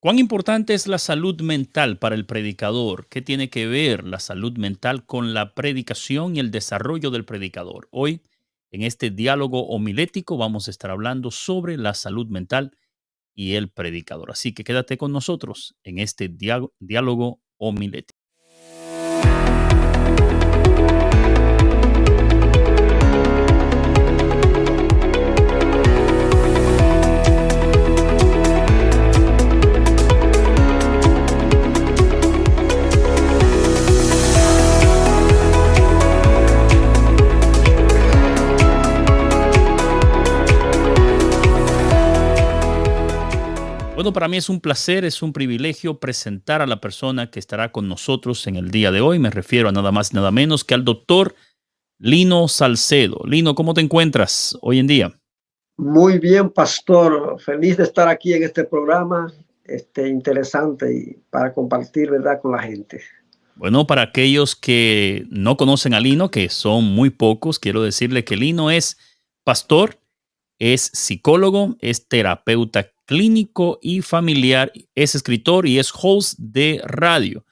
¿Cuán importante es la salud mental para el predicador? ¿Qué tiene que ver la salud mental con la predicación y el desarrollo del predicador? Hoy, en este diálogo homilético, vamos a estar hablando sobre la salud mental y el predicador. Así que quédate con nosotros en este diálogo homilético. Bueno, para mí es un placer, es un privilegio presentar a la persona que estará con nosotros en el día de hoy. Me refiero a nada más y nada menos que al doctor Lino Salcedo. Lino, ¿cómo te encuentras hoy en día? Muy bien, pastor. Feliz de estar aquí en este programa, interesante y para compartir, ¿verdad?, con la gente. Bueno, para aquellos que no conocen a Lino, que son muy pocos, quiero decirle que Lino es pastor, es psicólogo, es terapeuta clínico y familiar, es escritor y es host de radio.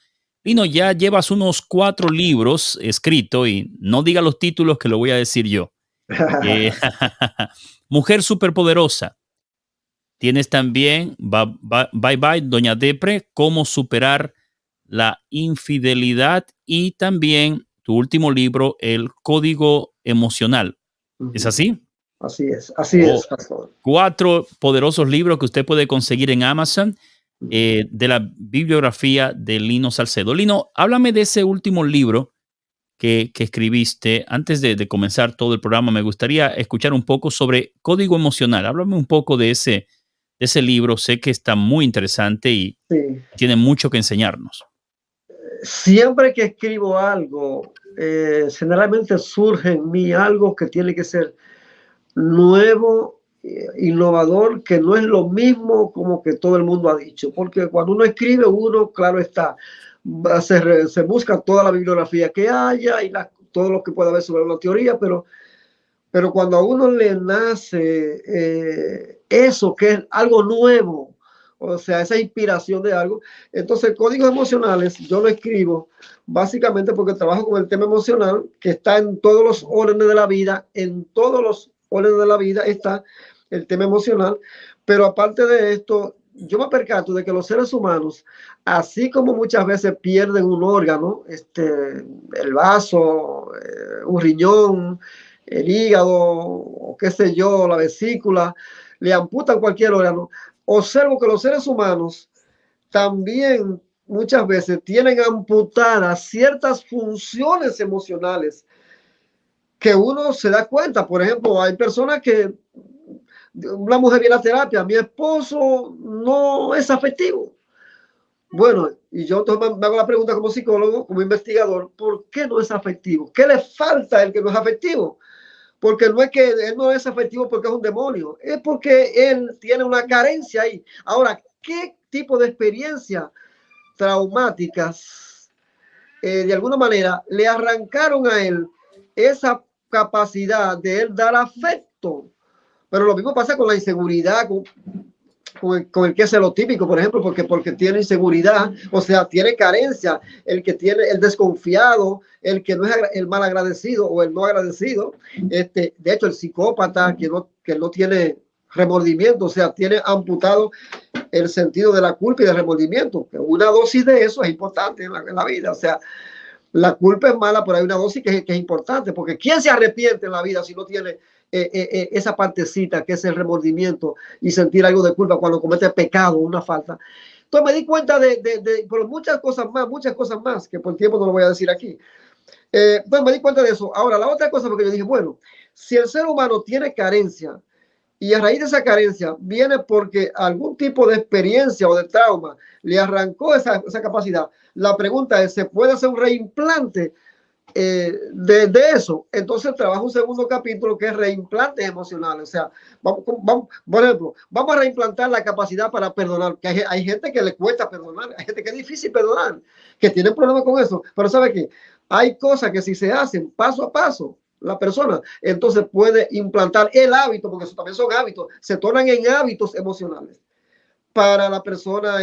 Lino, ya llevas unos 4 libros escritos y no diga los títulos que lo voy a decir yo. Eh, Mujer superpoderosa. Tienes también Bye Bye, Doña Depre, cómo superar la infidelidad y también tu último libro, El Código Emocional. ¿Es Ujú. así? Así Oh, es, pastor. 4 poderosos libros que usted puede conseguir en Amazon Ujú. de la bibliografía de Lino Salcedo. Lino, háblame de ese último libro que escribiste. Antes de comenzar todo el programa, me gustaría escuchar un poco sobre código emocional. Háblame un poco de ese libro. Sé que está muy interesante y Sí. tiene mucho que enseñarnos. Siempre que escribo algo, generalmente surge en mí algo que tiene que ser nuevo, innovador, que no es lo mismo como que todo el mundo ha dicho. Porque cuando uno escribe, uno, claro está, se busca toda la bibliografía que haya y todo lo que pueda haber sobre una teoría, pero cuando a uno le nace eso, que es algo nuevo, o sea, esa inspiración de algo, entonces códigos emocionales yo lo escribo básicamente porque trabajo con el tema emocional, que está en todos los órdenes de la vida, en todos los órdenes de la vida está el tema emocional, pero aparte de esto, yo me percato de que los seres humanos, así como muchas veces pierden un órgano, el vaso, un riñón, el hígado, o qué sé yo, la vesícula, le amputan cualquier órgano. Observo que los seres humanos también muchas veces tienen amputadas ciertas funciones emocionales que uno se da cuenta. Por ejemplo, hay personas que, una mujer viene a terapia, mi esposo no es afectivo. Bueno, y yo entonces me hago la pregunta como psicólogo, como investigador, ¿por qué no es afectivo? ¿Qué le falta a él que no es afectivo? Porque no es que él no es afectivo porque es un demonio, es porque él tiene una carencia ahí. Ahora, ¿qué tipo de experiencias traumáticas de alguna manera le arrancaron a él esa capacidad de él dar afecto? Pero lo mismo pasa con la inseguridad, con el que es celotípico, por ejemplo, porque tiene inseguridad, o sea, tiene carencia, el que tiene el desconfiado, el que no es el mal agradecido o el no agradecido, de hecho, el psicópata que no tiene remordimiento, o sea, tiene amputado el sentido de la culpa y del remordimiento. Una dosis de eso es importante en la vida, o sea, la culpa es mala, pero hay una dosis que es importante, porque ¿quién se arrepiente en la vida si no tiene esa partecita que es el remordimiento y sentir algo de culpa cuando comete pecado, una falta? Entonces me di cuenta pero muchas cosas más, que por tiempo no lo voy a decir aquí. Pues me di cuenta de eso. Ahora, la otra cosa, porque yo dije, bueno, si el ser humano tiene carencia y a raíz de esa carencia viene porque algún tipo de experiencia o de trauma le arrancó esa capacidad, la pregunta es, ¿se puede hacer un reimplante de eso? Entonces trabajo un segundo capítulo que es reimplantes emocionales. O sea, por ejemplo, vamos a reimplantar la capacidad para perdonar, que hay gente que le cuesta perdonar, hay gente que es difícil perdonar, que tiene problemas con eso, pero ¿sabe qué? Hay cosas que si se hacen paso a paso, la persona entonces puede implantar el hábito, porque eso también son hábitos, se tornan en hábitos emocionales. para la persona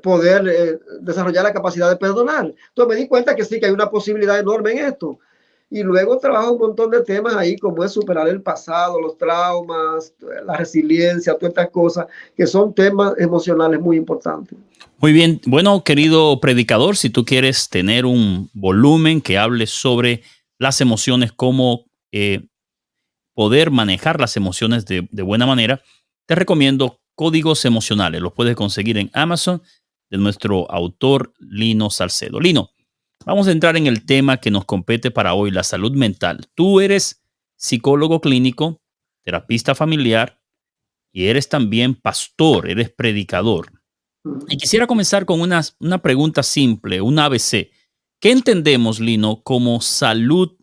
poder desarrollar la capacidad de perdonar. Entonces me di cuenta que sí, que hay una posibilidad enorme en esto. Y luego trabajo un montón de temas ahí, como es superar el pasado, los traumas, la resiliencia, todas estas cosas, que son temas emocionales muy importantes. Muy bien. Bueno, querido predicador, si tú quieres tener un volumen que hable sobre las emociones, cómo poder manejar las emociones de buena manera, te recomiendo Códigos Emocionales. Los puedes conseguir en Amazon de nuestro autor Lino Salcedo. Lino, vamos a entrar en el tema que nos compete para hoy, la salud mental. Tú eres psicólogo clínico, terapista familiar y eres también pastor, eres predicador. Y quisiera comenzar con una pregunta simple, un ABC. ¿Qué entendemos, Lino, como salud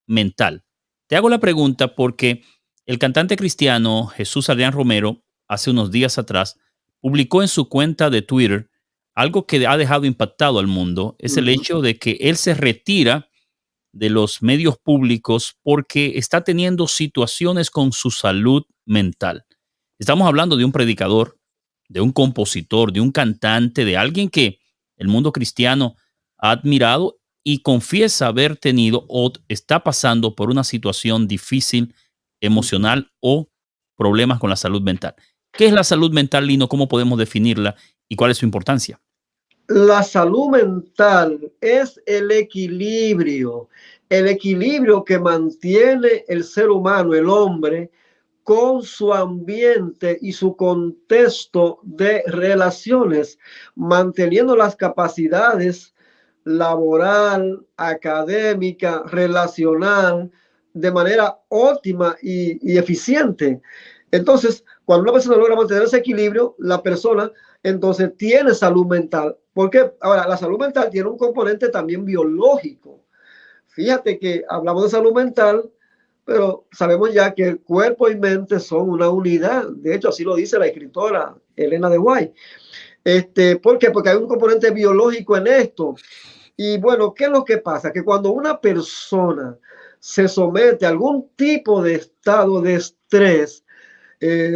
mental? Te hago la pregunta porque el cantante cristiano Jesús Adrián Romero, hace unos días atrás, publicó en su cuenta de Twitter algo que ha dejado impactado al mundo. Es el hecho de que él se retira de los medios públicos porque está teniendo situaciones con su salud mental. Estamos hablando de un predicador, de un compositor, de un cantante, de alguien que el mundo cristiano ha admirado y confiesa haber tenido o está pasando por una situación difícil, emocional o problemas con la salud mental. ¿Qué es la salud mental, Lino? ¿Cómo podemos definirla y cuál es su importancia? La salud mental es el equilibrio que mantiene el ser humano, el hombre, con su ambiente y su contexto de relaciones, manteniendo las capacidades laboral, académica, relacional, de manera óptima y eficiente. Entonces, cuando una persona logra mantener ese equilibrio, la persona entonces tiene salud mental. Porque ahora la salud mental tiene un componente también biológico. Fíjate que hablamos de salud mental, pero sabemos ya que el cuerpo y mente son una unidad. De hecho, así lo dice la escritora Elena de White. ¿Por qué? Porque hay un componente biológico en esto. Y bueno, ¿qué es lo que pasa? Que cuando una persona se somete a algún tipo de estado de estrés,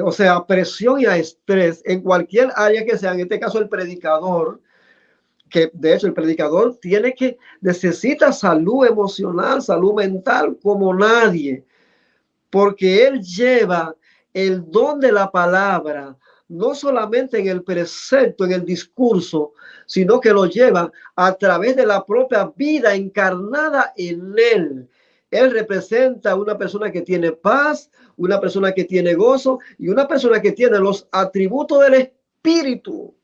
o sea, presión y a estrés en cualquier área que sea, en este caso el predicador, que de hecho el predicador necesita salud emocional, salud mental como nadie, porque él lleva el don de la palabra, no solamente en el precepto, en el discurso, sino que lo lleva a través de la propia vida encarnada en él. Él representa a una persona que tiene paz, una persona que tiene gozo y una persona que tiene los atributos del espíritu.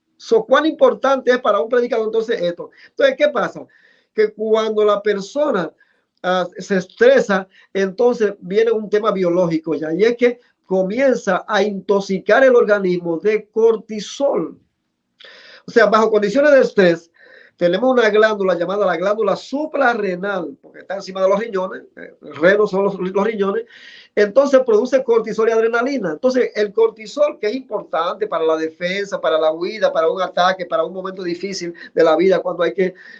¿Cuán importante es para un predicador entonces esto? Entonces, ¿qué pasa? Que cuando la persona se estresa, entonces viene un tema biológico ya, y es que comienza a intoxicar el organismo de cortisol. O sea, bajo condiciones de estrés, tenemos una glándula llamada la glándula suprarrenal, porque está encima de los riñones, renos son los riñones, entonces produce cortisol y adrenalina. Entonces, el cortisol, que es importante para la defensa, para la huida, para un ataque, para un momento difícil de la vida, cuando hay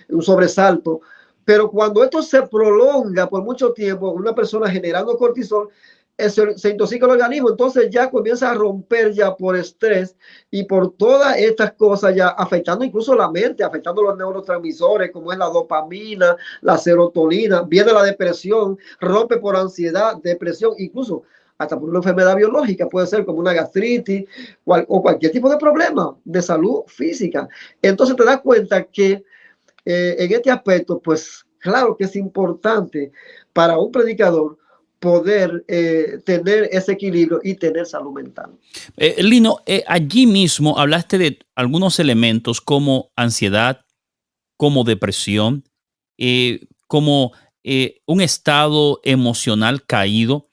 un sobresalto, pero cuando esto se prolonga por mucho tiempo, una persona generando cortisol, se intoxica el organismo, entonces ya comienza a romper ya por estrés y por todas estas cosas ya afectando incluso la mente, afectando los neurotransmisores como es la dopamina, la serotonina, viene la depresión, rompe por ansiedad, depresión, incluso hasta por una enfermedad biológica, puede ser como una gastritis o cualquier tipo de problema de salud física. Entonces te das cuenta que en este aspecto, pues claro que es importante para un predicador poder tener ese equilibrio y tener salud mental. Lino, allí mismo hablaste de algunos elementos como ansiedad, como depresión, como un estado emocional caído.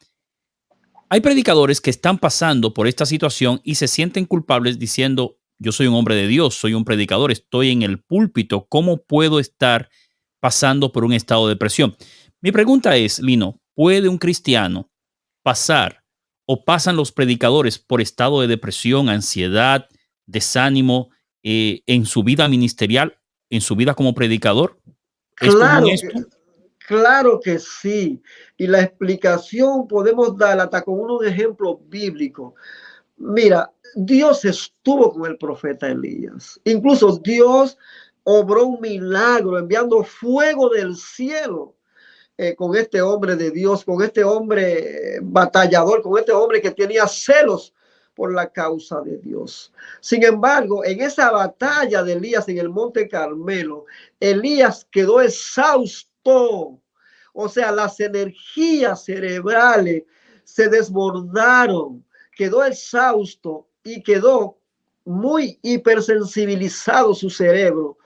Hay predicadores que están pasando por esta situación y se sienten culpables diciendo, yo soy un hombre de Dios, soy un predicador, estoy en el púlpito, ¿cómo puedo estar pasando por un estado de depresión? Mi pregunta es, Lino, ¿puede un cristiano pasar o pasan los predicadores por estado de depresión, ansiedad, desánimo en su vida ministerial, en su vida como predicador? ¿Es común Claro que, esto? claro que sí. Y la explicación podemos dar hasta con un ejemplo bíblico. Mira, Dios estuvo con el profeta Elías. Incluso Dios obró un milagro enviando fuego del cielo con este hombre de Dios, con este hombre batallador, con este hombre que tenía celos por la causa de Dios. Sin embargo, en esa batalla de Elías en el Monte Carmelo, Elías quedó exhausto. O sea, las energías cerebrales se desbordaron, quedó exhausto y quedó muy hipersensibilizado su cerebro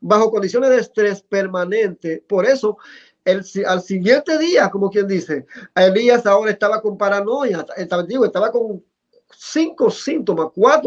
bajo condiciones de estrés permanente. Por eso, al siguiente día, como quien dice, Elías ahora estaba con paranoia, estaba con 4 o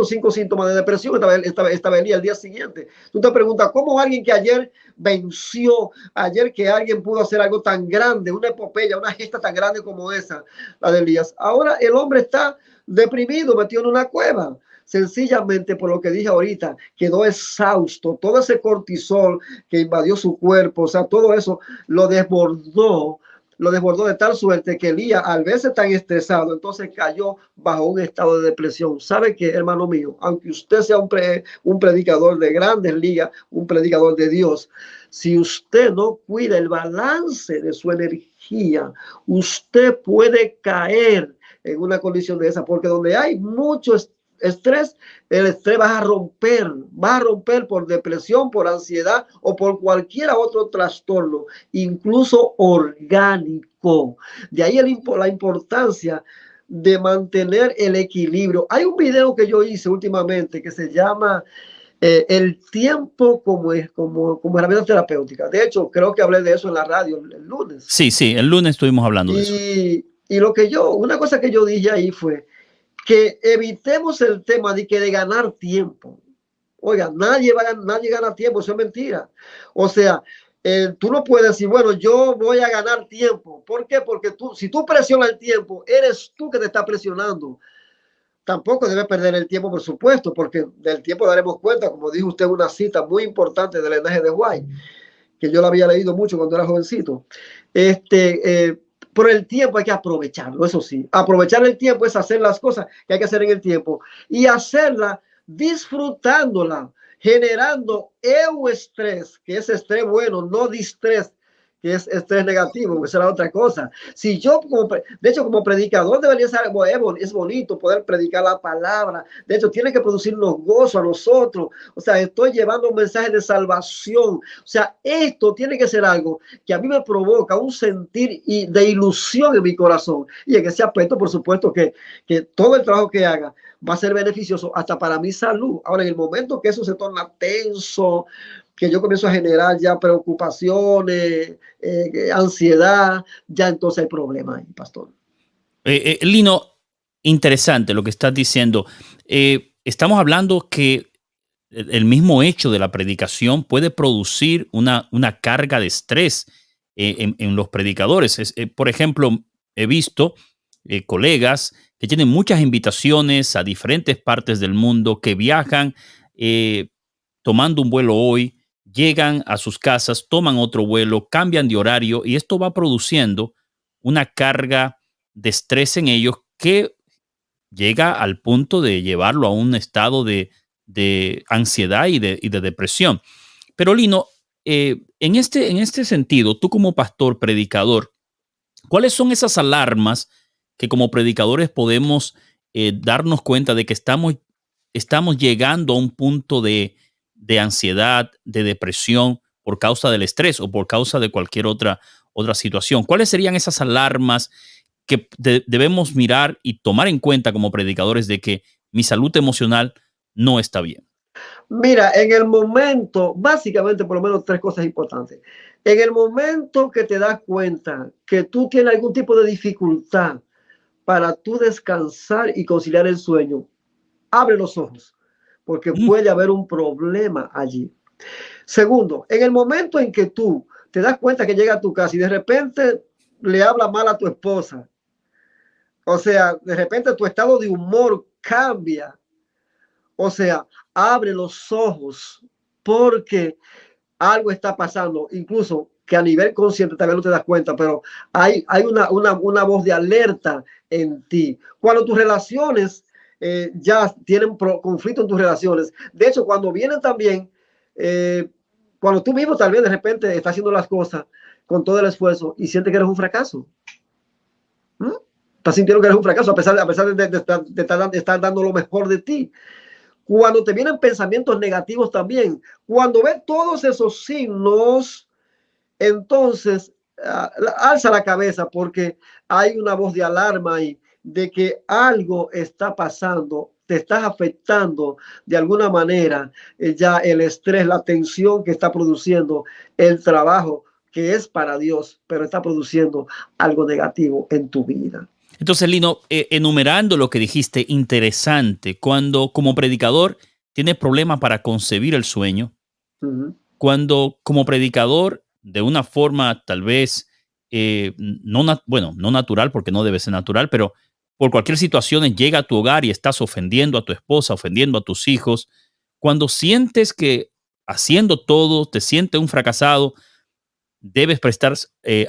5 síntomas de depresión, estaba Elías al día siguiente. Tú te preguntas, ¿cómo alguien que ayer venció, ayer que alguien pudo hacer algo tan grande, una epopeya, una gesta tan grande como esa, la de Elías, ahora el hombre está deprimido, metido en una cueva? Sencillamente, por lo que dije ahorita, quedó exhausto. Todo ese cortisol que invadió su cuerpo, o sea, todo eso lo desbordó de tal suerte que Elías, al verse tan estresado, entonces cayó bajo un estado de depresión. ¿Sabe qué, hermano mío? Aunque usted sea un predicador de grandes ligas, un predicador de Dios, si usted no cuida el balance de su energía, usted puede caer en una condición de esa, porque donde hay mucho estrés, el estrés va a romper por depresión, por ansiedad o por cualquier otro trastorno, incluso orgánico. De ahí la importancia de mantener el equilibrio. Hay un video que yo hice últimamente que se llama el tiempo como herramienta terapéutica. De hecho, creo que hablé de eso en la radio el lunes. Sí, el lunes estuvimos hablando de eso. Y una cosa que yo dije ahí fue que evitemos el tema de ganar tiempo. Oiga, nadie gana tiempo, eso es mentira. O sea, tú no puedes decir, bueno, yo voy a ganar tiempo. ¿Por qué? Porque si tú presionas el tiempo, eres tú que te está presionando. Tampoco debe perder el tiempo, por supuesto, porque del tiempo daremos cuenta, como dijo usted, una cita muy importante del N.G. de White, que yo la había leído mucho cuando era jovencito. Por el tiempo hay que aprovecharlo, eso sí. Aprovechar el tiempo es hacer las cosas que hay que hacer en el tiempo y hacerla disfrutándola, generando euestrés, que es estrés bueno, no distrés, que es estrés negativo, esa era otra cosa. Si yo, de hecho, como predicador debería ser, es bonito poder predicar la palabra. De hecho, tiene que producirnos gozo a nosotros. O sea, estoy llevando un mensaje de salvación. O sea, esto tiene que ser algo que a mí me provoca un sentir de ilusión en mi corazón. Y en ese aspecto, por supuesto, que todo el trabajo que haga va a ser beneficioso hasta para mi salud. Ahora, en el momento que eso se torna tenso, que yo comienzo a generar ya preocupaciones, ansiedad, ya entonces hay problema ahí, pastor. Lino, interesante lo que estás diciendo. Estamos hablando que el mismo hecho de la predicación puede producir una carga de estrés en los predicadores. Por ejemplo, he visto colegas que tienen muchas invitaciones a diferentes partes del mundo, que viajan tomando un vuelo hoy, llegan a sus casas, toman otro vuelo, cambian de horario y esto va produciendo una carga de estrés en ellos que llega al punto de llevarlo a un estado de ansiedad y de depresión. Pero Lino, en este sentido, tú como pastor, predicador, ¿cuáles son esas alarmas que como predicadores podemos darnos cuenta de que estamos llegando a un punto de ansiedad, de depresión por causa del estrés o por causa de cualquier otra situación? ¿Cuáles serían esas alarmas que debemos mirar y tomar en cuenta como predicadores de que mi salud emocional no está bien? Mira, en el momento, básicamente por lo menos 3 cosas importantes. En el momento que te das cuenta que tú tienes algún tipo de dificultad para tú descansar y conciliar el sueño, abre los ojos, porque puede haber un problema allí. Segundo, en el momento en que tú te das cuenta que llega a tu casa y de repente le habla mal a tu esposa, o sea, de repente tu estado de humor cambia, o sea, abre los ojos porque algo está pasando, incluso que a nivel consciente también no te das cuenta, pero hay una voz de alerta en ti. Cuando tus relaciones ya tienen conflicto en tus relaciones. De hecho, cuando vienen también, cuando tú mismo tal vez de repente estás haciendo las cosas con todo el esfuerzo y sientes que eres un fracaso. ¿Mm? Estás sintiendo que eres un fracaso a pesar de estar dando lo mejor de ti. Cuando te vienen pensamientos negativos también, cuando ves todos esos signos, entonces alza la cabeza porque hay una voz de alarma ahí de que algo está pasando, te estás afectando de alguna manera, ya el estrés, la tensión que está produciendo el trabajo que es para Dios, pero está produciendo algo negativo en tu vida. Entonces, Lino, enumerando lo que dijiste, interesante, cuando como predicador tienes problemas para concebir el sueño, cuando como predicador, de una forma tal vez, bueno, no natural, porque no debe ser natural, pero por cualquier situación llega a tu hogar y estás ofendiendo a tu esposa, ofendiendo a tus hijos, cuando sientes que haciendo todo te sientes un fracasado, debes prestar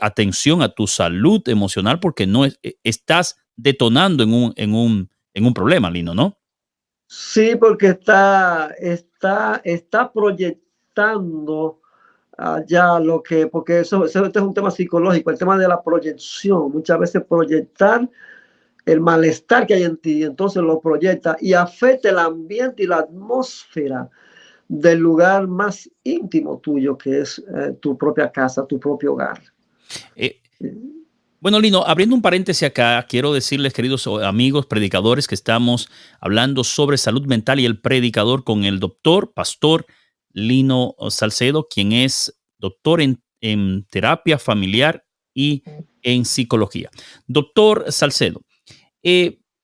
atención a tu salud emocional porque no estás detonando en un problema, Lino, ¿no? Sí, porque está proyectando ya lo que, porque eso este es un tema psicológico, el tema de la proyección. Muchas veces proyectar el malestar que hay en ti, entonces lo proyecta y afecta el ambiente y la atmósfera del lugar más íntimo tuyo, que es tu propia casa, tu propio hogar. Eh, Bueno, Lino, abriendo un paréntesis acá, quiero decirles, queridos amigos predicadores, que estamos hablando sobre salud mental y el predicador con el doctor, pastor Lino Salcedo, quien es doctor en terapia familiar y en psicología. Doctor Salcedo,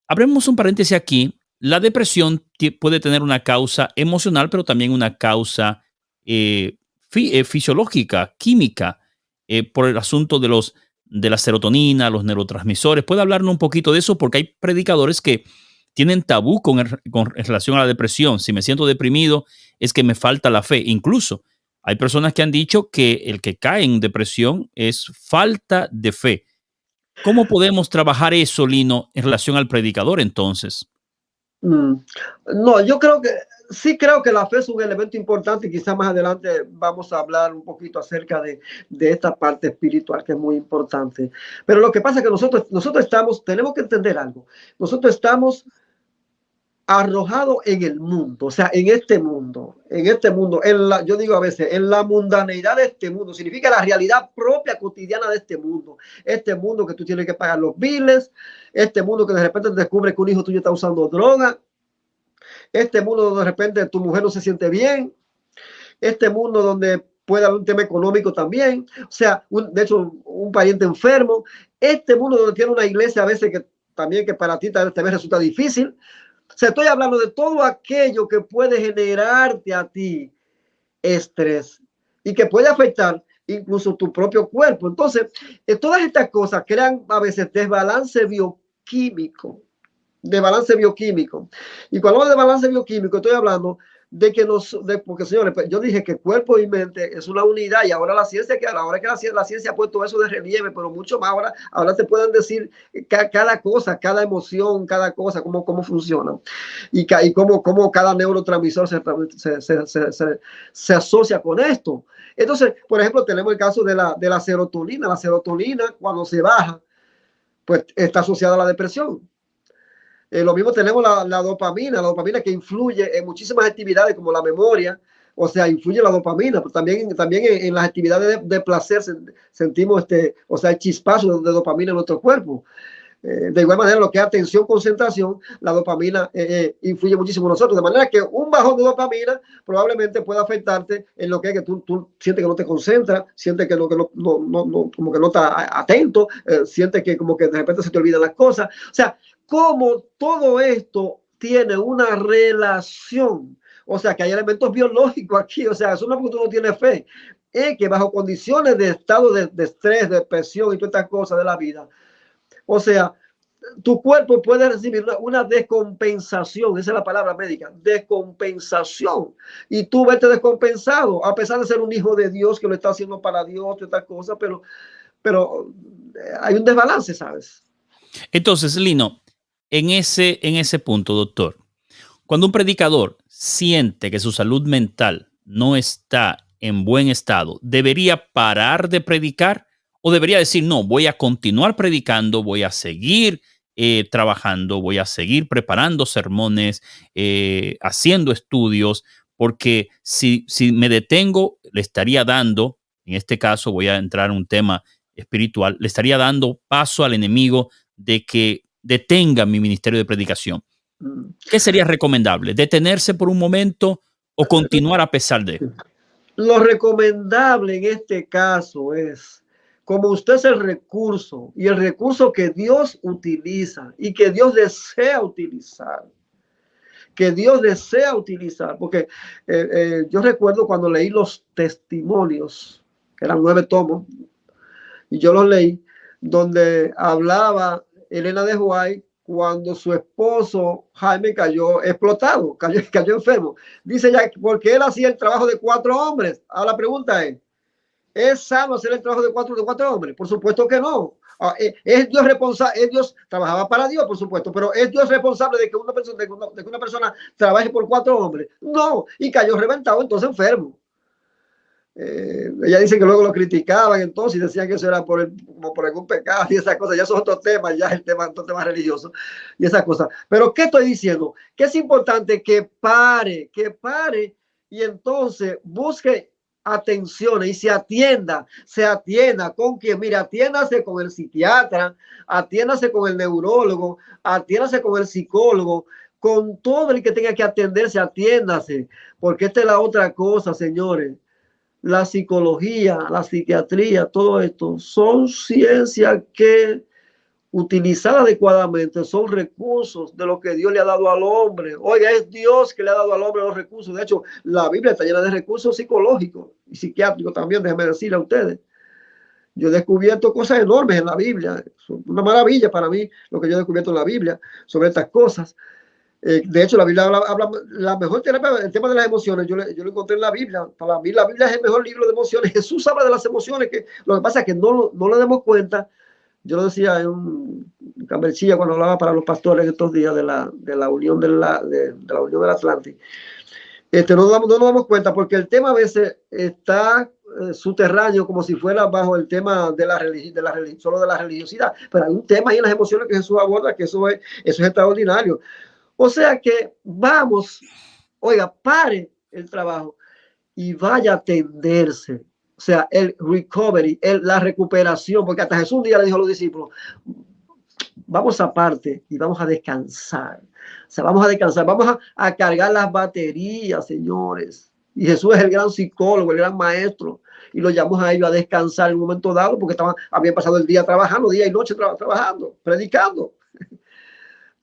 abrimos un paréntesis aquí. La depresión puede tener una causa emocional, pero también una causa fisiológica, química, por el asunto de la serotonina, los neurotransmisores. ¿Puede hablarnos un poquito de eso? Porque hay predicadores que tienen tabú en relación a la depresión. Si me siento deprimido, es que me falta la fe. Incluso hay personas que han dicho que el que cae en depresión es falta de fe. ¿Cómo podemos trabajar eso, Lino, en relación al predicador entonces? Mm. No, yo creo que sí creo que la fe es un elemento importante y quizás más adelante vamos a hablar un poquito acerca de esta parte espiritual que es muy importante. Pero lo que pasa es que nosotros tenemos que entender algo. Nosotros estamos arrojados en el mundo, o sea, en este mundo, yo digo a veces, en la mundaneidad de este mundo, significa la realidad propia cotidiana de este mundo que tú tienes que pagar los biles, este mundo que de repente descubre que un hijo tuyo está usando droga, este mundo donde de repente tu mujer no se siente bien, este mundo donde puede haber un tema económico también, o sea, de hecho, un pariente enfermo, este mundo donde tiene una iglesia a veces que también que para ti tal vez resulta difícil. O sea, estoy hablando de todo aquello que puede generarte a ti estrés y que puede afectar incluso tu propio cuerpo. Entonces, todas estas cosas crean a veces de balance bioquímico. Y cuando hablo de balance bioquímico, estoy hablando de que porque señores, yo dije que cuerpo y mente es una unidad y ahora la ciencia ha puesto eso de relieve, pero mucho más ahora te pueden decir cada cosa, cada emoción, cada cosa, cómo funciona y cómo cada neurotransmisor se asocia con esto. Entonces, por ejemplo, tenemos el caso de la serotonina. La serotonina, cuando se baja, pues está asociada a la depresión. Lo mismo tenemos la dopamina que influye en muchísimas actividades como la memoria, o sea, influye la dopamina, pero también en las actividades de placer sentimos o sea, el chispazo de dopamina en nuestro cuerpo. De igual manera, lo que es atención, concentración, la dopamina influye muchísimo en nosotros, de manera que un bajón de dopamina probablemente pueda afectarte en lo que es que tú sientes que no te concentras, sientes que, como que no estás atento, sientes que como que de repente se te olvidan las cosas. O sea, como todo esto tiene una relación, o sea, que hay elementos biológicos aquí, o sea, eso no es porque tú no tienes fe, es que bajo condiciones de estado de estrés, de depresión y todas estas cosas de la vida, o sea, tu cuerpo puede recibir una descompensación, esa es la palabra médica, descompensación, y tú vete descompensado, a pesar de ser un hijo de Dios que lo está haciendo para Dios, y tal cosa, pero hay un desbalance, ¿sabes? Entonces, Lino, en ese punto, doctor, cuando un predicador siente que su salud mental no está en buen estado, ¿debería parar de predicar o debería decir, no, voy a continuar predicando, voy a seguir trabajando, voy a seguir preparando sermones, haciendo estudios, porque si me detengo, le estaría dando, en este caso voy a entrar en un tema espiritual, le estaría dando paso al enemigo de que detenga mi ministerio de predicación? Mm. ¿Qué sería recomendable? ¿Detenerse por un momento o continuar a pesar de? Lo recomendable en este caso es, como usted es el recurso y el recurso que Dios utiliza y que Dios desea utilizar, porque yo recuerdo cuando leí los testimonios, que eran 9 tomos, y yo los leí, donde hablaba Elena de White cuando su esposo Jaime cayó explotado, cayó enfermo. Dice ya, porque él hacía el trabajo de 4 hombres. Ahora la pregunta ¿es sano hacer el trabajo de cuatro hombres? Por supuesto que no. Es Dios responsable, es Dios, trabajaba para Dios, por supuesto, pero ¿es Dios responsable de que una persona trabaje por 4 hombres? No, y cayó reventado, entonces enfermo. Ella dice que luego lo criticaban entonces y decían que eso era como por algún pecado y esas cosas. Ya son otros temas, ya el tema, otro tema religioso y esas cosas. Pero ¿qué estoy diciendo? Que es importante que pare y entonces busque atención y se atienda con quien, mira, atiéndase con el psiquiatra, atiéndase con el neurólogo, atiéndase con el psicólogo, con todo el que tenga que atenderse, atiéndase, porque esta es la otra cosa, señores. La psicología, la psiquiatría, todo esto son ciencias que utilizadas adecuadamente son recursos de lo que Dios le ha dado al hombre. Oiga, es Dios que le ha dado al hombre los recursos. De hecho, la Biblia está llena de recursos psicológicos y psiquiátricos también, déjenme decirle a ustedes. Yo he descubierto cosas enormes en la Biblia. Es una maravilla para mí lo que yo he descubierto en la Biblia sobre estas cosas. De hecho, la Biblia habla la mejor terapia, el tema de las emociones, yo lo encontré en la Biblia. Para mí, la Biblia es el mejor libro de emociones. Jesús habla de las emociones, que lo que pasa es que no le demos cuenta. Yo lo decía en un Camberchilla cuando hablaba para los pastores en estos días de la unión de la unión del Atlántico. No nos damos cuenta porque el tema a veces está subterráneo, como si fuera bajo el tema de la religión, solo de la religiosidad. Pero hay un tema ahí en las emociones que Jesús aborda, que eso es extraordinario. O sea que vamos, oiga, pare el trabajo y vaya a atenderse. O sea, el recovery, la recuperación, porque hasta Jesús un día le dijo a los discípulos, vamos aparte y vamos a descansar. O sea, vamos a descansar, vamos a cargar las baterías, señores. Y Jesús es el gran psicólogo, el gran maestro. Y lo llamamos a ellos a descansar en un momento dado, porque habían pasado el día trabajando, día y noche trabajando, predicando.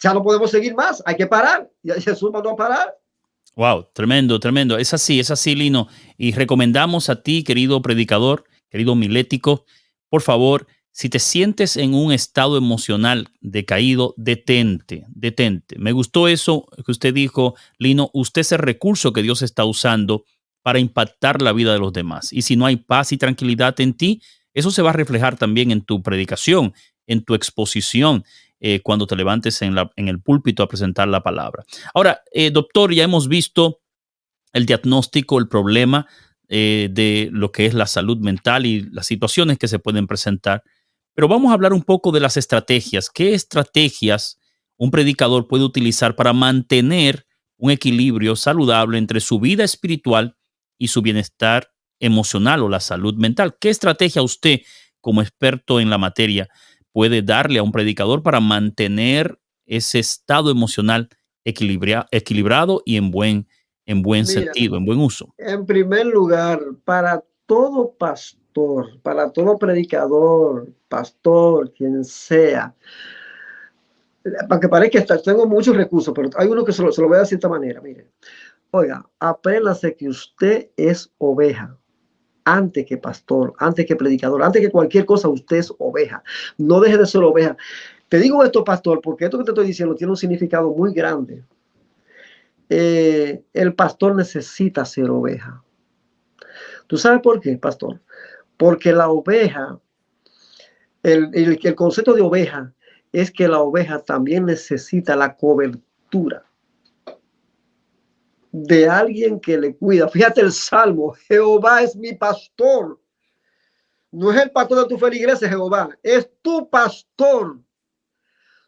Ya no podemos seguir más, hay que parar. Y Jesús mandó a parar. Wow, tremendo, tremendo. Es así, Lino. Y recomendamos a ti, querido predicador, querido milético, por favor, si te sientes en un estado emocional decaído, detente, detente. Me gustó eso que usted dijo, Lino. Usted es el recurso que Dios está usando para impactar la vida de los demás. Y si no hay paz y tranquilidad en ti, eso se va a reflejar también en tu predicación, en tu exposición, cuando te levantes en el púlpito a presentar la palabra. Ahora, doctor, ya hemos visto el diagnóstico, el problema de lo que es la salud mental y las situaciones que se pueden presentar, pero vamos a hablar un poco de las estrategias. ¿Qué estrategias un predicador puede utilizar para mantener un equilibrio saludable entre su vida espiritual y su bienestar emocional o la salud mental? ¿Qué estrategia usted, como experto en la materia, puede darle a un predicador para mantener ese estado emocional equilibrado y en buen Mira, sentido, en buen uso? en primer lugar, para todo pastor, para todo predicador, pastor, quien sea, para que parezca que tengo muchos recursos, pero hay uno que se lo voy a decir de esta manera. Mire, oiga, apréndase que usted es oveja. Antes que pastor, antes que predicador, antes que cualquier cosa, usted es oveja. No deje de ser oveja. Te digo esto, pastor, porque esto que te estoy diciendo tiene un significado muy grande. El pastor necesita ser oveja. ¿Tú sabes por qué, pastor? Porque la oveja, el concepto de oveja es que la oveja también necesita la cobertura de alguien que le cuida. Fíjate el Salmo, Jehová es mi pastor. No es el pastor de tu feligresía, Jehová, es tu pastor. O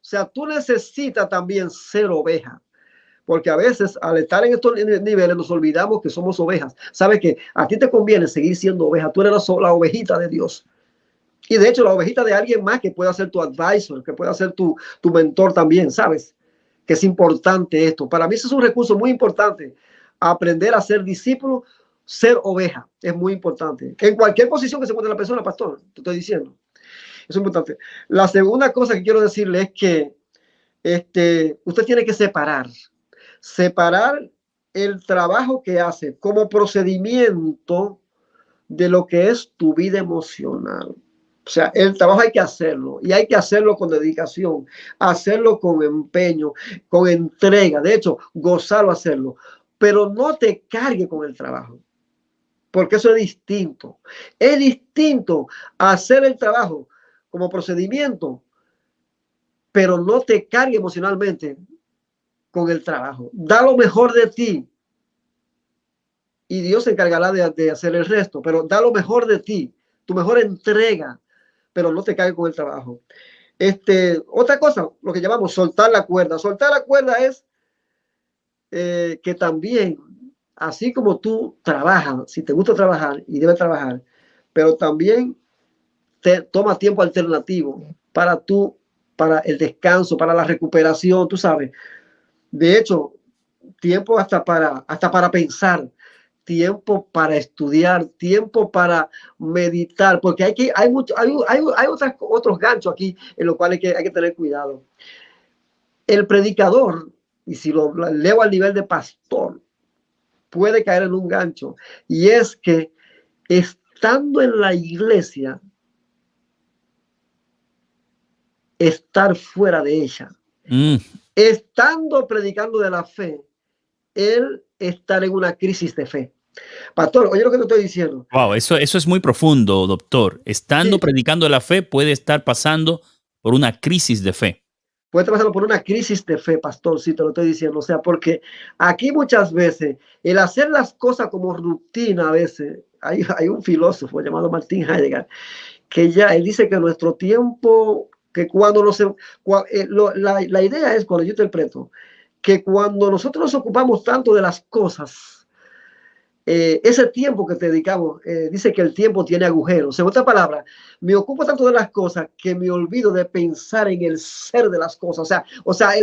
sea, tú necesitas también ser oveja. Porque a veces al estar en estos niveles nos olvidamos que somos ovejas. Sabes que a ti te conviene seguir siendo oveja. Tú eres la ovejita de Dios. Y de hecho la ovejita de alguien más que pueda ser tu advisor, que pueda ser tu mentor también, ¿sabes? Que es importante esto. Para mí eso es un recurso muy importante. Aprender a ser discípulo, ser oveja. Es muy importante. En cualquier posición que se encuentre la persona, pastor, te estoy diciendo. Eso es importante. La segunda cosa que quiero decirle es que usted tiene que separar el trabajo que hace como procedimiento de lo que es tu vida emocional. O sea, el trabajo hay que hacerlo y hay que hacerlo con dedicación, hacerlo con empeño, con entrega. De hecho, gozarlo, hacerlo. Pero no te cargue con el trabajo, porque eso es distinto. Es distinto hacer el trabajo como procedimiento, pero no te cargue emocionalmente con el trabajo. Da lo mejor de ti y Dios se encargará de hacer el resto, pero da lo mejor de ti, tu mejor entrega, pero no te caigas con el trabajo. Otra cosa, lo que llamamos soltar la cuerda. Soltar la cuerda es que también, así como tú trabajas, si te gusta trabajar y debes trabajar, pero también te toma tiempo alternativo para el descanso, para la recuperación, tú sabes. De hecho, tiempo hasta para pensar, tiempo para estudiar, tiempo para meditar, porque hay otros ganchos aquí en los cuales hay que tener cuidado. El predicador, y si lo leo al nivel de pastor, puede caer en un gancho, y es que estando en la iglesia, estar fuera de ella. Estando predicando de la fe, él estar en una crisis de fe. Pastor, oye lo que te estoy diciendo. Wow, eso es muy profundo, doctor. Estando Sí, predicando la fe, puede estar pasando por una crisis de fe. puede pasar por una crisis de fe, pastor, sí, te lo estoy diciendo. O sea, porque aquí muchas veces el hacer las cosas como rutina, a veces, hay un filósofo llamado Martin Heidegger, que ya él dice que nuestro tiempo, que cuando la idea es, cuando yo interpreto, que cuando nosotros nos ocupamos tanto de las cosas, ese tiempo que te dedicamos, dice que el tiempo tiene agujeros. En otras palabras, me ocupo tanto de las cosas que me olvido de pensar en el ser de las cosas. O sea,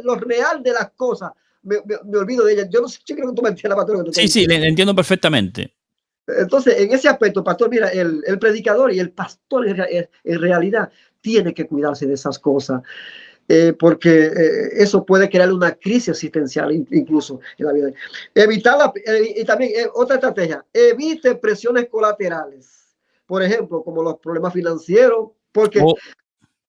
lo real de las cosas, me olvido de ellas. Yo no sé, yo creo que tú me entiendes, pastor, lo que te estoy Sí, diciendo. le entiendo perfectamente. Entonces, en ese aspecto, pastor, mira, el predicador y el pastor en realidad tiene que cuidarse de esas cosas. Porque eso puede crear una crisis existencial incluso en la vida. Y también otra estrategia, evite presiones colaterales. Por ejemplo, como los problemas financieros, porque, Oh,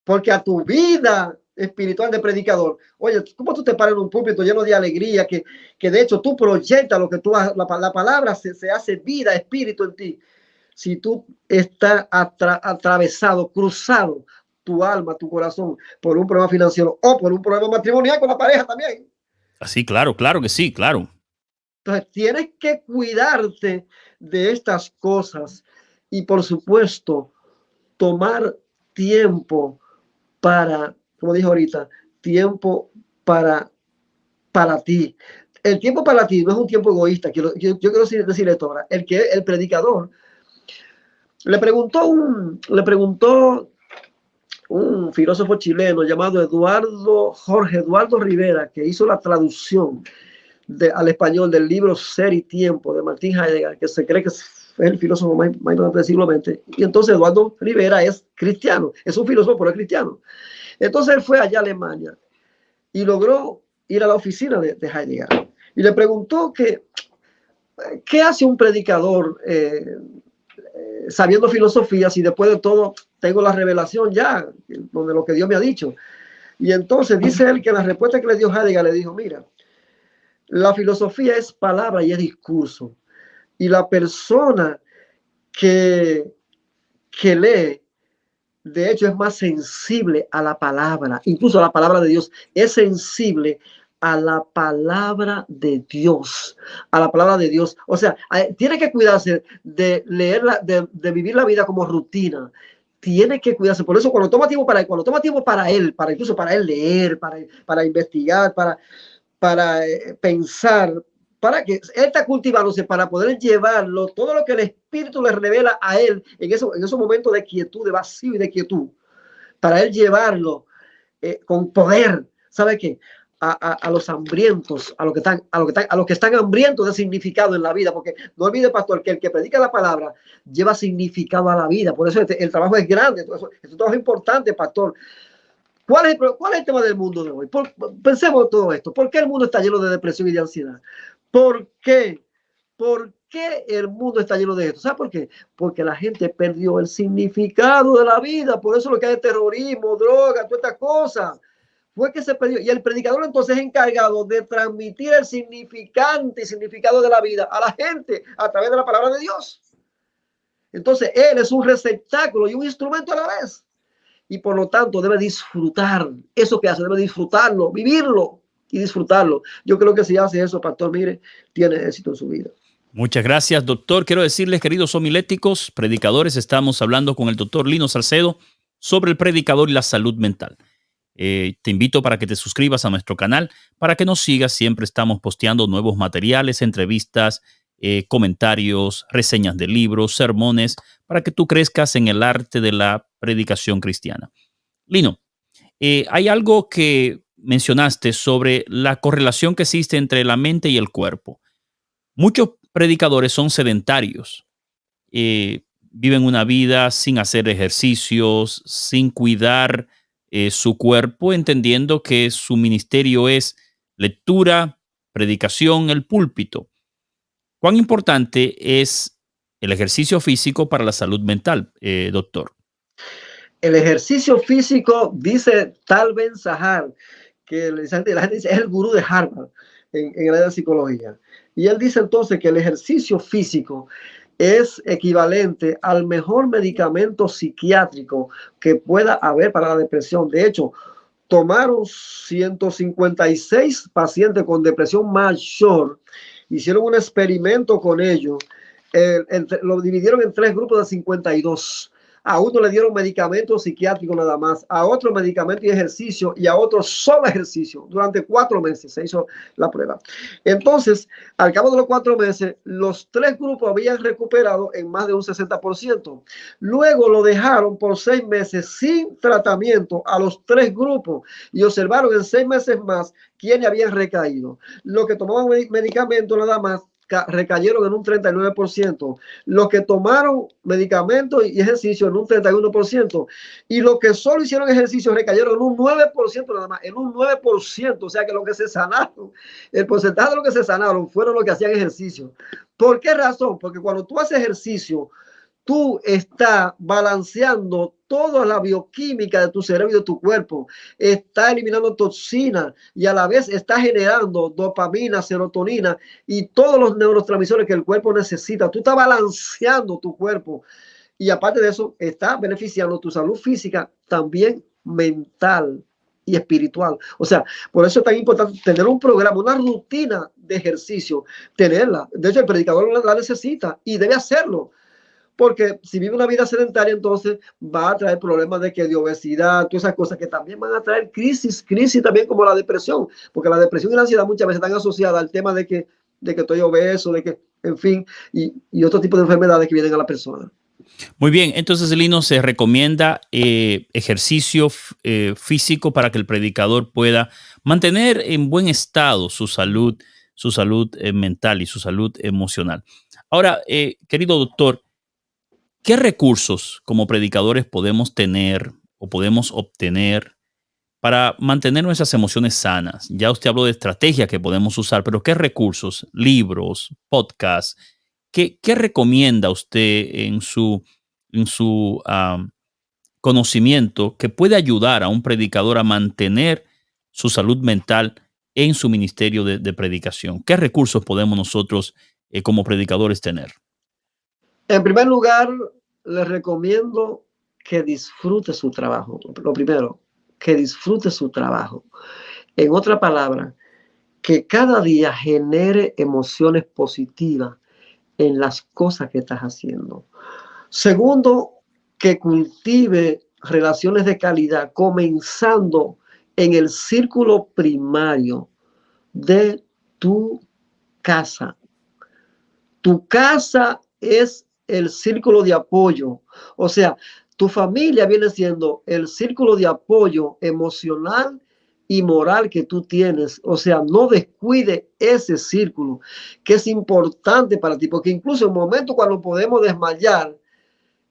porque a tu vida espiritual de predicador, oye, ¿cómo tú te paras en un púlpito lleno de alegría, que de hecho tú proyectas lo que tú haces, la palabra se hace vida, espíritu en ti? Si tú estás atravesado, cruzado tu alma, tu corazón por un problema financiero o por un problema matrimonial con la pareja también. sí, claro, claro que sí, claro. Entonces tienes que cuidarte de estas cosas y por supuesto tomar tiempo para, como dije ahorita, tiempo para, para ti. El tiempo para ti no es un tiempo egoísta. Yo quiero decir esto ahora. El predicador le preguntó un filósofo chileno llamado Jorge Eduardo Rivera, que hizo la traducción al español del libro Ser y Tiempo de Martin Heidegger, que se cree que es el filósofo más importante del siglo XX. Y entonces Eduardo Rivera es cristiano, es un filósofo, pero es cristiano. Entonces él fue allá a Alemania y logró ir a la oficina de Heidegger y le preguntó qué hace un predicador sabiendo filosofía si después de todo tengo la revelación ya de lo que Dios me ha dicho. Y entonces dice él que la respuesta que le dio Heidegger le dijo, mira, la filosofía es palabra y es discurso. Y la persona que lee de hecho, es más sensible a la palabra, incluso a la palabra de Dios. Es sensible a la palabra de Dios, a la palabra de Dios. O sea, tiene que cuidarse de leerla, de vivir la vida como rutina. Tiene que cuidarse. Por eso, cuando toma tiempo para él, incluso para él leer, para investigar, para pensar, para que él está cultivándose para poder llevarlo, todo lo que el Espíritu le revela a él en esos momentos de quietud, de vacío y de quietud, para él llevarlo con poder. ¿Sabe qué? A los hambrientos, a los que están hambrientos de significado en la vida, porque no olvide, pastor, que el que predica la palabra lleva significado a la vida. Por eso el trabajo es grande, es un trabajo importante, pastor. ¿Cuál es el tema del mundo de hoy? Pensemos en todo esto. ¿Por qué el mundo está lleno de depresión y de ansiedad? ¿Por qué? ¿Por qué el mundo está lleno de esto? ¿Sabes por qué? Porque la gente perdió el significado de la vida. Por eso lo que hay es terrorismo, droga, todas estas cosas. Fue que se perdió. Y el predicador entonces es encargado de transmitir el significado de la vida a la gente a través de la palabra de Dios. Entonces él es un receptáculo y un instrumento a la vez. Y por lo tanto debe disfrutar eso que hace, debe disfrutarlo, vivirlo y disfrutarlo. Yo creo que si hace eso, pastor, mire, tiene éxito en su vida. Muchas gracias, doctor. Quiero decirles, queridos homiléticos, predicadores, estamos hablando con el doctor Lino Salcedo sobre el predicador y la salud mental. Te invito para que te suscribas a nuestro canal, para que nos sigas. Siempre estamos posteando nuevos materiales, entrevistas, comentarios, reseñas de libros, sermones, para que tú crezcas en el arte de la predicación cristiana. Lino, hay algo que mencionaste sobre la correlación que existe entre la mente y el cuerpo. Muchos predicadores son sedentarios, viven una vida sin hacer ejercicios, sin cuidar su cuerpo, entendiendo que su ministerio es lectura, predicación, el púlpito. ¿Cuán importante es el ejercicio físico para la salud mental, doctor? El ejercicio físico, dice Tal Ben Sahar, que la gente dice, es el gurú de Harvard en el área de psicología. Y él dice entonces que el ejercicio físico es equivalente al mejor medicamento psiquiátrico que pueda haber para la depresión. De hecho, tomaron 156 pacientes con depresión mayor, hicieron un experimento con ellos, lo dividieron en 3 grupos de 52. A uno le dieron medicamentos psiquiátricos nada más, a otro medicamento y ejercicio, y a otro solo ejercicio. Durante 4 meses se hizo la prueba. Entonces, al cabo de los 4 meses, los 3 grupos habían recuperado en más de un 60%. Luego lo dejaron por 6 meses sin tratamiento a los 3 grupos y observaron en 6 meses más quiénes habían recaído. Los que tomaban medicamentos nada más recayeron en un 39%, los que tomaron medicamentos y ejercicio en un 31%, y los que solo hicieron ejercicio recayeron en un 9% nada más, en un 9%, o sea que los que se sanaron, el porcentaje de los que se sanaron fueron los que hacían ejercicio. ¿Por qué razón? Porque cuando tú haces ejercicio, tú estás balanceando toda la bioquímica de tu cerebro y de tu cuerpo, está eliminando toxinas y a la vez está generando dopamina, serotonina y todos los neurotransmisores que el cuerpo necesita. Tú estás balanceando tu cuerpo y aparte de eso, está beneficiando tu salud física, también mental y espiritual. O sea, por eso es tan importante tener un programa, una rutina de ejercicio, tenerla. De hecho, el predicador la necesita y debe hacerlo. Porque si vive una vida sedentaria, entonces va a traer problemas de obesidad, todas esas cosas que también van a traer crisis también como la depresión, porque la depresión y la ansiedad muchas veces están asociadas al tema de que estoy obeso, de que, en fin, y otro tipo de enfermedades que vienen a la persona. Muy bien, entonces, Lino, se recomienda ejercicio físico para que el predicador pueda mantener en buen estado su salud mental y su salud emocional. Ahora, querido doctor, ¿qué recursos como predicadores podemos tener o podemos obtener para mantener nuestras emociones sanas? Ya usted habló de estrategias que podemos usar, pero ¿qué recursos, libros, podcasts, qué recomienda usted en su conocimiento que puede ayudar a un predicador a mantener su salud mental en su ministerio de predicación? ¿Qué recursos podemos nosotros como predicadores tener? En primer lugar, les recomiendo que disfrute su trabajo. Lo primero, que disfrute su trabajo. En otra palabra, que cada día genere emociones positivas en las cosas que estás haciendo. Segundo, que cultive relaciones de calidad, comenzando en el círculo primario de tu casa. Tu casa es el círculo de apoyo. O sea, tu familia viene siendo el círculo de apoyo emocional y moral que tú tienes. O sea, no descuide ese círculo que es importante para ti, porque incluso en momentos cuando podemos desmayar,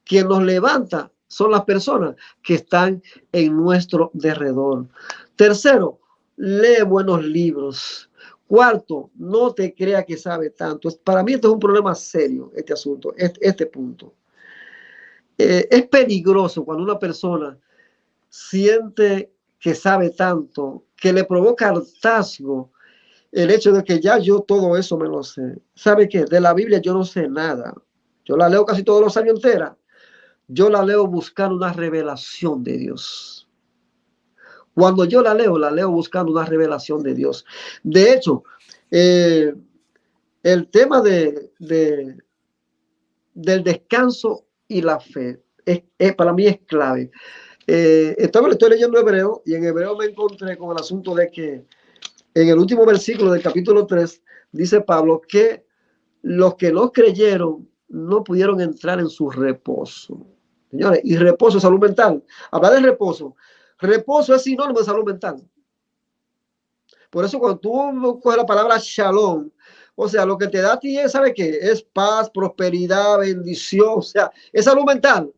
quien nos levanta son las personas que están en nuestro derredor. Tercero, lee buenos libros. Cuarto, no te crea que sabe tanto. Para mí esto es un problema serio, este asunto, este punto. Es peligroso cuando una persona siente que sabe tanto, que le provoca hartazgo el hecho de que ya yo todo eso me lo sé. ¿Sabe qué? De la Biblia yo no sé nada. Yo la leo casi todos los años entera. Yo la leo buscando una revelación de Dios. Cuando yo la leo buscando una revelación de Dios. De hecho, el tema del descanso y la fe para mí es clave. Estoy leyendo Hebreo y en Hebreo me encontré con el asunto de que en el último versículo del capítulo 3 dice Pablo que los que no creyeron no pudieron entrar en su reposo. Señores, y reposo es salud mental. Hablar de reposo. Reposo es sinónimo de salud mental. Por eso cuando tú coges la palabra shalom, o sea, lo que te da a ti es, ¿sabe qué? Es paz, prosperidad, bendición, o sea, es salud mental.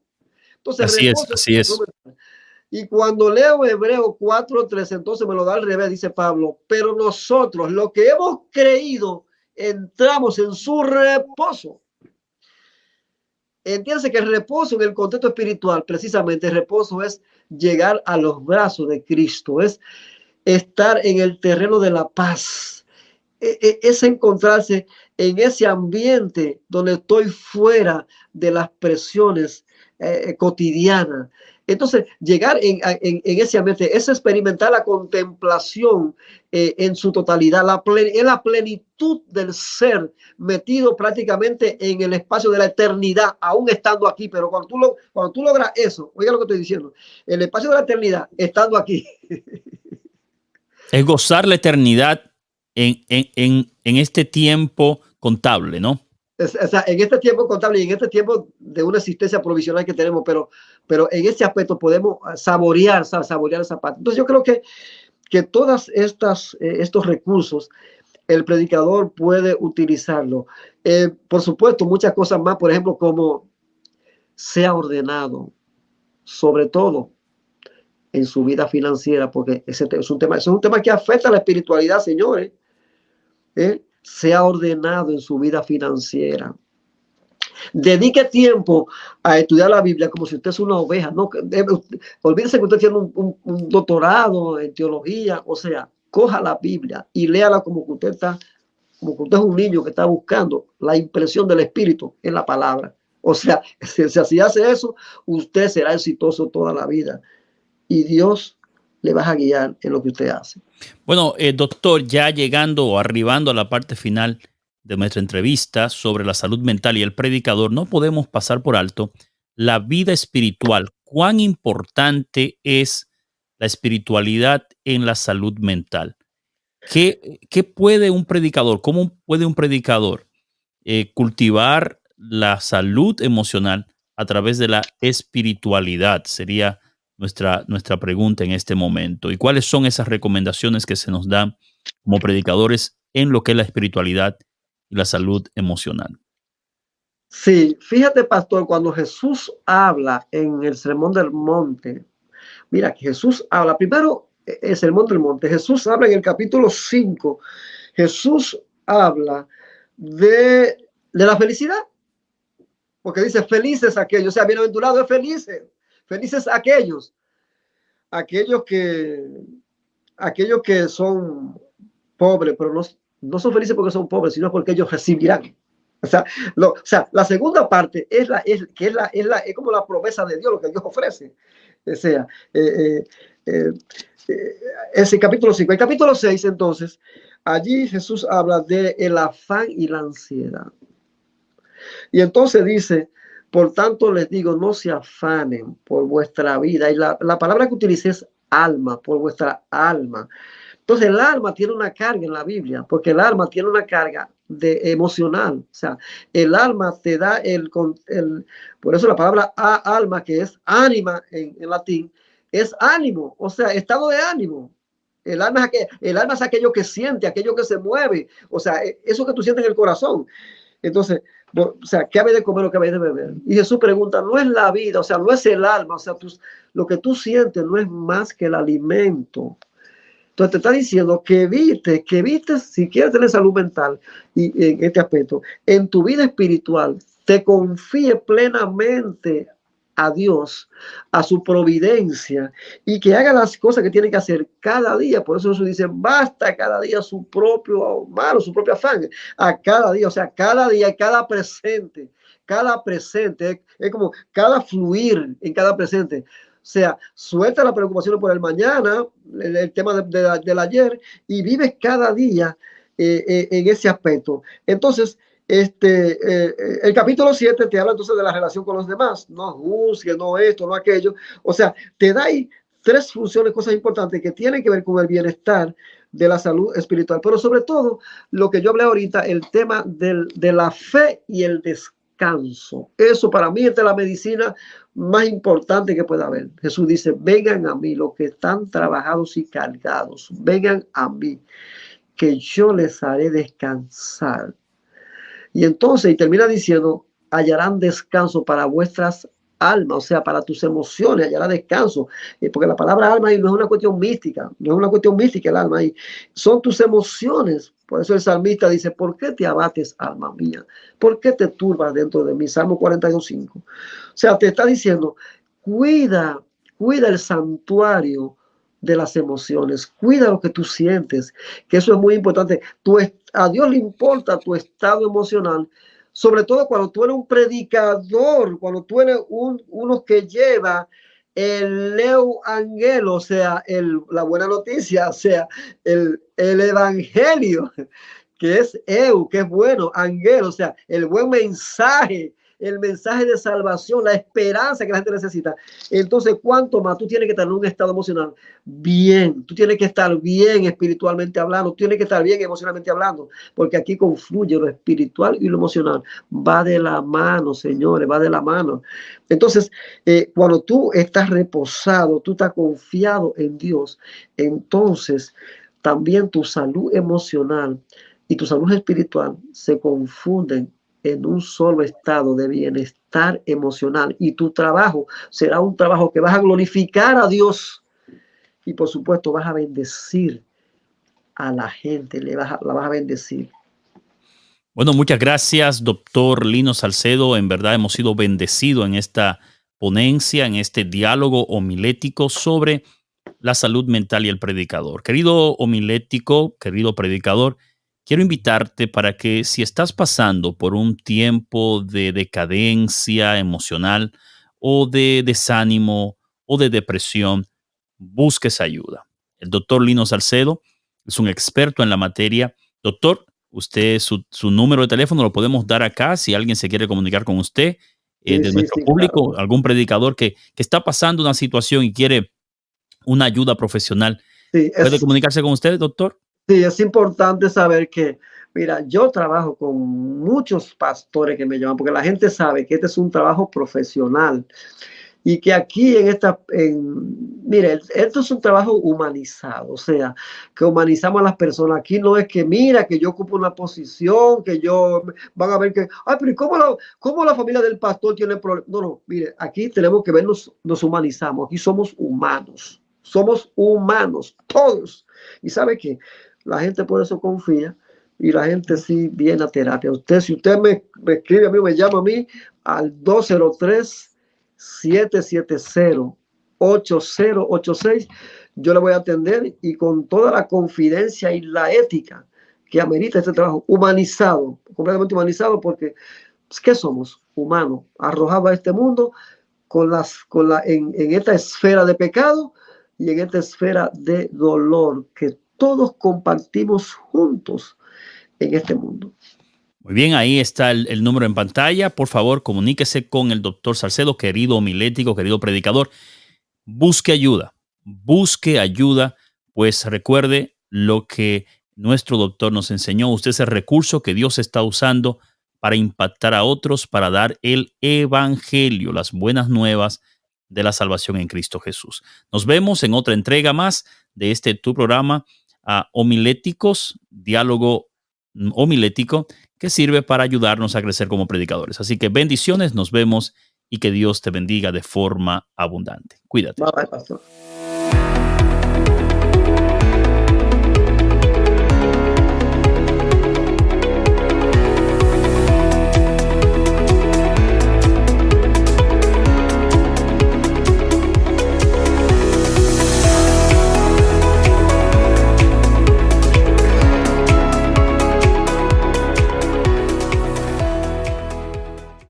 Entonces, Así es, reposo es así salud es. mental. Y cuando leo Hebreo 4:3, entonces me lo da al revés, dice Pablo, pero nosotros, lo que hemos creído, entramos en su reposo. Entiéndase que el reposo en el contexto espiritual, precisamente el reposo es llegar a los brazos de Cristo, es estar en el terreno de la paz, es encontrarse en ese ambiente donde estoy fuera de las presiones cotidianas. Entonces, llegar en ese ambiente es experimentar la contemplación en su totalidad, en la plenitud del ser metido prácticamente en el espacio de la eternidad, aún estando aquí. Pero cuando tú logras eso, oiga lo que estoy diciendo, el espacio de la eternidad estando aquí. Es gozar la eternidad en este tiempo contable, ¿no? O sea, en este tiempo contable y en este tiempo de una existencia provisional que tenemos, pero en ese aspecto podemos saborear esa parte. Entonces yo creo que todas estos recursos el predicador puede utilizarlo. Por supuesto, muchas cosas más, por ejemplo, como sea ordenado, sobre todo en su vida financiera, porque ese es un tema que afecta a la espiritualidad, señores. Sea ordenado en su vida financiera. Dedique tiempo a estudiar la Biblia como si usted es una oveja. No, olvídese que usted tiene un doctorado en teología. O sea, coja la Biblia y léala como que usted es un niño que está buscando la impresión del Espíritu en la palabra. O sea, si hace eso, usted será exitoso toda la vida y Dios le va a guiar en lo que usted hace. Bueno, doctor, ya llegando o arribando a la parte final de nuestra entrevista sobre la salud mental y el predicador, no podemos pasar por alto la vida espiritual. ¿Cuán importante es la espiritualidad en la salud mental? ¿Qué puede un predicador, cómo puede un predicador cultivar la salud emocional a través de la espiritualidad? Sería nuestra pregunta en este momento. ¿Y cuáles son esas recomendaciones que se nos dan como predicadores en lo que es la espiritualidad y la salud emocional? Sí, fíjate, pastor, cuando Jesús habla en el Sermón del Monte, mira, que Jesús habla, primero el Sermón del Monte, Jesús habla en el capítulo 5, Jesús habla de la felicidad, porque dice, felices aquellos, o sea, bienaventurados es felices aquellos que son pobres, pero no son felices porque son pobres, sino porque ellos recibirán. O sea, la segunda parte es como la promesa de Dios, lo que Dios ofrece. O sea, ese capítulo 5. El capítulo 6, entonces, allí Jesús habla de el afán y la ansiedad. Y entonces dice, por tanto les digo, no se afanen por vuestra vida. Y la palabra que utilicé es alma, por vuestra alma. Entonces el alma tiene una carga en la Biblia, porque el alma tiene una carga emocional. O sea, el alma te da por eso la palabra alma, que es ánima en latín, es ánimo, o sea, estado de ánimo. El alma es aquello que siente, aquello que se mueve, o sea, eso que tú sientes en el corazón. Entonces, o sea, ¿qué habéis de comer o qué habéis de beber? Y Jesús pregunta, no es la vida, o sea, no es el alma, o sea, lo que tú sientes no es más que el alimento. Entonces te está diciendo que evites, si quieres tener salud mental y en este aspecto, en tu vida espiritual, te confíe plenamente a Dios, a su providencia, y que haga las cosas que tiene que hacer cada día. Por eso Jesús dice, basta cada día su propio malo, su propio afán, a cada día, o sea, cada día, cada presente, es como cada fluir en cada presente. O sea, suelta las preocupaciones por el mañana, el tema del ayer, y vives cada día en ese aspecto. Entonces, el capítulo 7 te habla entonces de la relación con los demás. No juzgues, no esto, no aquello. O sea, te da ahí tres funciones, cosas importantes que tienen que ver con el bienestar de la salud espiritual. Pero sobre todo, lo que yo hablé ahorita, el tema de la fe y el descanso. Eso para mí es de la medicina más importante que pueda haber. Jesús dice, vengan a mí los que están trabajados y cargados, vengan a mí, que yo les haré descansar. Y entonces, y termina diciendo, hallarán descanso para vuestras almas, o sea, para tus emociones, hallará descanso, porque la palabra alma ahí no es una cuestión mística, no es una cuestión mística el alma ahí, son tus emociones. Por eso el salmista dice, ¿por qué te abates, alma mía? ¿Por qué te turbas dentro de mí? Salmo 42:5. O sea, te está diciendo, cuida el santuario de las emociones, cuida lo que tú sientes, que eso es muy importante. A Dios le importa tu estado emocional, sobre todo cuando tú eres un predicador, cuando tú eres uno que lleva el Angelo, o sea, la buena noticia, o sea, el evangelio, que es que es bueno, Angelo, o sea, el buen mensaje, el mensaje de salvación, la esperanza que la gente necesita. Entonces, ¿cuánto más tú tienes que tener un estado emocional bien? Tú tienes que estar bien espiritualmente hablando, tú tienes que estar bien emocionalmente hablando, porque aquí confluye lo espiritual y lo emocional. Va de la mano, señores, va de la mano. Entonces, cuando tú estás reposado, tú estás confiado en Dios, entonces también tu salud emocional y tu salud espiritual se confunden en un solo estado de bienestar emocional, y tu trabajo será un trabajo que vas a glorificar a Dios y por supuesto vas a bendecir a la gente, la vas a bendecir. Bueno, muchas gracias, doctor Lino Salcedo. En verdad hemos sido bendecidos en esta ponencia, en este diálogo homilético sobre la salud mental y el predicador. Querido homilético, querido predicador, quiero invitarte para que si estás pasando por un tiempo de decadencia emocional o de desánimo o de depresión, busques ayuda. El doctor Lino Salcedo es un experto en la materia. Doctor, usted, su número de teléfono lo podemos dar acá si alguien se quiere comunicar con usted, Sí, de sí, nuestro sí, público, claro. algún predicador que está pasando una situación y quiere una ayuda profesional. Sí, ¿Puede comunicarse con usted, doctor? sí, es importante saber que, mira, yo trabajo con muchos pastores que me llaman, porque la gente sabe que este es un trabajo profesional. Y que aquí mire, esto es un trabajo humanizado, o sea, que humanizamos a las personas. Aquí no es que, mira, que yo ocupo una posición, van a ver que, ay, pero ¿cómo la familia del pastor tiene problemas? No, no, mire, aquí tenemos que vernos, nos humanizamos, aquí somos humanos, todos. Y sabe que la gente por eso confía. Y la gente sí viene a terapia. Si usted me escribe a mí, me llama a mí al 203-770-8086, yo le voy a atender, y con toda la confidencia y la ética que amerita este trabajo humanizado, completamente humanizado, porque pues, ¿qué somos? Humanos, arrojados a este mundo en esta esfera de pecado y en esta esfera de dolor que todos compartimos juntos en este mundo. Muy bien, ahí está el número en pantalla. Por favor, comuníquese con el doctor Salcedo, querido homilético, querido predicador. Busque ayuda, pues recuerde lo que nuestro doctor nos enseñó. Usted es el recurso que Dios está usando para impactar a otros, para dar el evangelio, las buenas nuevas de la salvación en Cristo Jesús. Nos vemos en otra entrega más de tu programa Homiléticos, diálogo homilético, que sirve para ayudarnos a crecer como predicadores. Así que bendiciones, nos vemos y que Dios te bendiga de forma abundante. Cuídate. Bye, pastor.